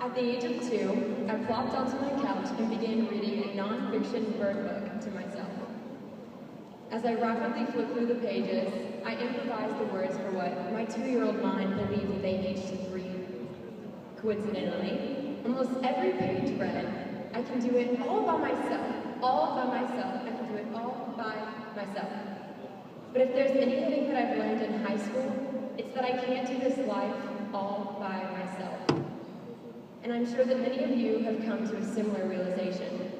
At the age of 2, I plopped onto my couch and began reading a non-fiction bird book to myself. As I rapidly flipped through the pages, I improvised the words for what my 2-year-old mind believed that they needed to read. Coincidentally, almost every page read, I can do it all by myself. All by myself. I can do it all by myself. But if there's anything that I've learned in high school, it's that I can't do this life all by myself. And I'm sure that many of you have come to a similar realization.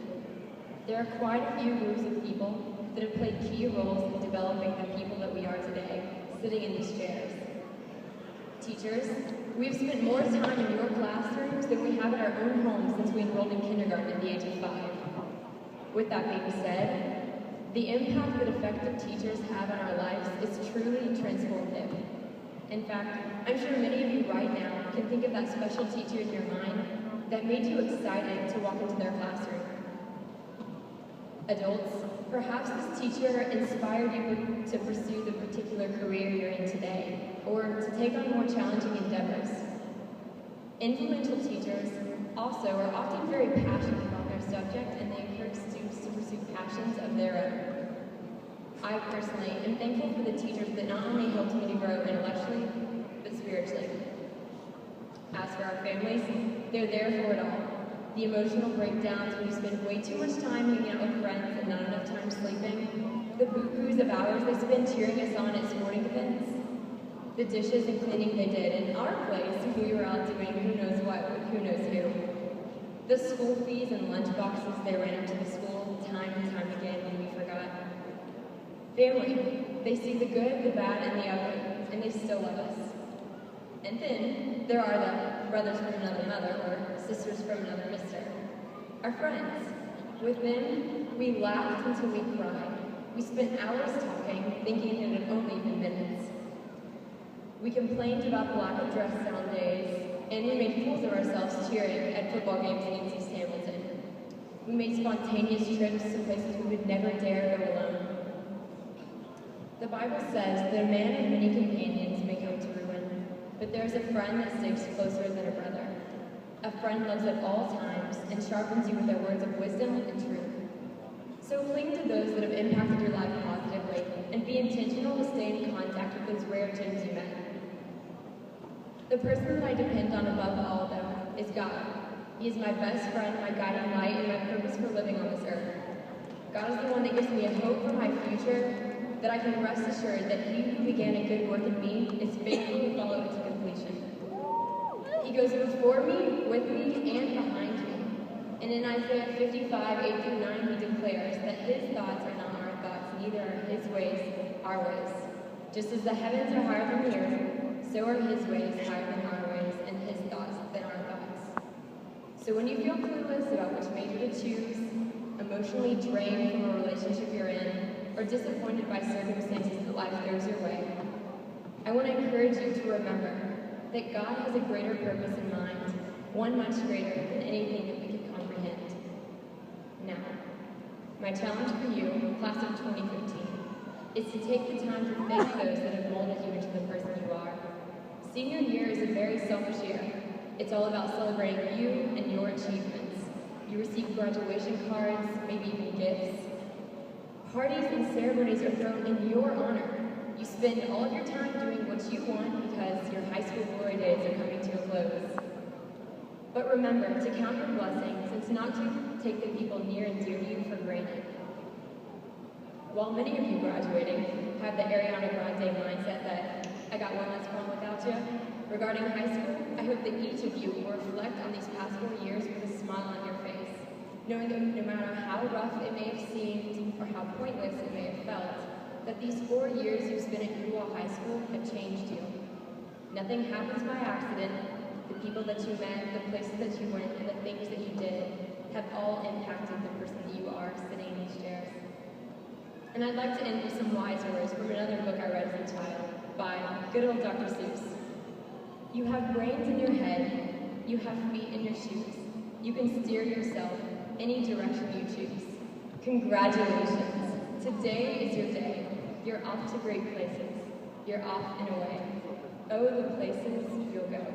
There are quite a few groups of people that have played key roles in developing the people that we are today, sitting in these chairs. Teachers, we've spent more time in your classrooms than we have in our own homes since we enrolled in kindergarten at the age of 5. With that being said, the impact that effective teachers have on our lives is truly transformative. In fact, I'm sure many of you right now can think of that special teacher in your mind that made you excited to walk into their classroom. Adults, perhaps this teacher inspired you to pursue the particular career you're in today, or to take on more challenging endeavors. Influential teachers also are often very passionate about their subject, and they encourage students to pursue passions of their own. I personally am thankful for the teachers that not only helped me to grow intellectually, but spiritually. As for our families, they're there for it all. The emotional breakdowns when you spend way too much time hanging out with friends and not enough time sleeping, the boo-boos of hours they spend cheering us on at sporting events, the dishes and cleaning they did in our place when we were out doing who knows what with who knows who, the school fees and lunch boxes they ran up to the school time and time again when we forgot. Family, they see the good, the bad, and the ugly, and they still love us. And then there are the brothers from another mother or sisters from another mister. Our friends. With them, we laughed until we cried. We spent hours talking, thinking it had only been minutes. We complained about the lack of dress down days, and we made fools of ourselves cheering at football games in East Hamilton. We made spontaneous trips to places we would never dare go alone. The Bible says that a man of many companions may come to ruin, but there is a friend that sticks closer than a brother. A friend loves at all times and sharpens you with their words of wisdom and truth. So cling to those that have impacted your life positively and be intentional to stay in contact with those rare gems you met. The person that I depend on above all, though, is God. He is my best friend, my guiding light, and my purpose for living on this earth. God is the one that gives me a hope for my future, that I can rest assured that he who began a good work in me is faithful to follow it to completion. He goes before me, with me, and behind me. And in Isaiah 55, 8-9, he declares that his thoughts are not our thoughts, neither are his ways our ways. Just as the heavens are higher than the earth, so are his ways higher than our ways, and his thoughts than our thoughts. So when you feel clueless about which major to choose, emotionally drained from a relationship you're in, or disappointed by circumstances that life throws your way, I want to encourage you to remember that God has a greater purpose in mind, one much greater than anything that we can comprehend. Now, my challenge for you, class of 2015, is to take the time to thank those that have molded you into the person you are. Senior year is a very selfish year. It's all about celebrating you and your achievements. You receive graduation cards, maybe even gifts. Parties and ceremonies are thrown in your honor. You spend all of your time doing what you want because your high school glory days are coming to a close. But remember to count your blessings and to not to take the people near and dear to you for granted. While many of you graduating have the Ariana Grande mindset that I got one last prom without you, regarding high school, I hope that each of you will reflect on these past 4 years with a smile on your face, knowing that no matter how rough it may have seemed or how pointless it may have felt, that these 4 years you've spent at Goodwill High School have changed you. Nothing happens by accident. The people that you met, the places that you went, and the things that you did have all impacted the person that you are sitting in these chairs. And I'd like to end with some wise words from another book I read as a child by good old Dr. Seuss. You have brains in your head, you have feet in your shoes. You can steer yourself any direction you choose. Congratulations! Today is your day. You're off to great places. You're off and away. Oh, the places you'll go.